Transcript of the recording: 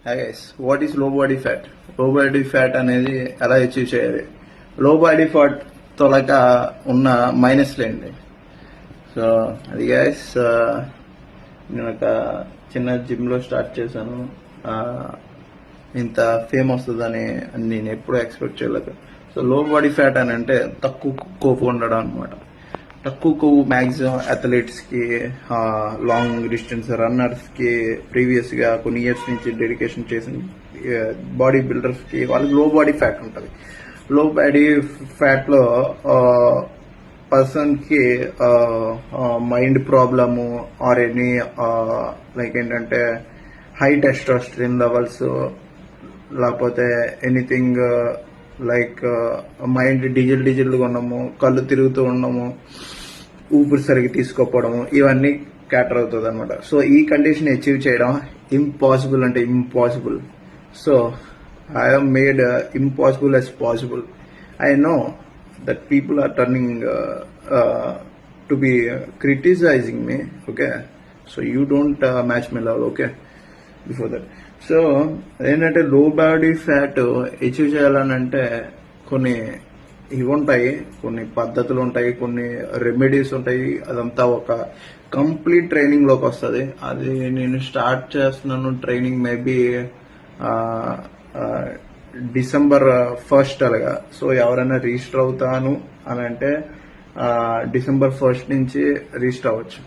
Hi guys, what is low body fat? Low body fat అనేది ఎలా achieve చేయాలి? లో బాడీ ఫ్యాట్ తొలక ఉన్న మైనస్లు ఏంటి? సో అది గైస్, నేను ఒక చిన్న జిమ్లో స్టార్ట్ చేశాను. ఇంత ఫేమ్ వస్తుందని నేను ఎప్పుడూ ఎక్స్పెక్ట్ చేయలేదు. సో లో బాడీ ఫ్యాట్ అని అంటే తక్కువ కొవ్వు ఉండడం అనమాట. తక్కువ కొవ్వు మ్యాక్సిమం అథ్లెట్స్కి, లాంగ్ డిస్టెన్స్ రన్నర్స్కి, ప్రీవియస్గా కొన్ని ఇయర్స్ నుంచి డెడికేషన్ చేసిన బాడీ బిల్డర్స్కి వాళ్ళకి లో బాడీ ఫ్యాట్ ఉంటుంది. లో బాడీ ఫ్యాట్లో పర్సన్కి mind problem or any like ఏంటంటే హై టెస్టోస్టెరాన్ లెవెల్స్, లేకపోతే ఎనీథింగ్ లైక్ మైండ్ డిజిల్గా ఉండము, కళ్ళు తిరుగుతూ ఉండము, ఊపిరి సరిగ్గా తీసుకోకపోవడము, ఇవన్నీ క్యాటర్ అవుతుంది అనమాట. సో ఈ కండిషన్ అచీవ్ చేయడం ఇంపాసిబుల్ అంటే impossible. So I have made impossible as possible. I know that people are turning to be criticising me, okay? So you don't match my level, okay? Before that. So ఏంటంటే low body fat achieve చేయాలని అంటే కొన్ని ఇవి ఉంటాయి, కొన్ని పద్ధతులు ఉంటాయి, కొన్ని రెమెడీస్ ఉంటాయి. అదంతా ఒక కంప్లీట్ ట్రైనింగ్లోకి వస్తుంది. అది నేను స్టార్ట్ చేస్తున్నాను ట్రైనింగ్ మేబీ December 1st అలాగా. సో ఎవరైనా రిజిస్టర్ అవుతాను అని అంటే December 1st నుంచి రిజిస్టర్ అవ్వచ్చు.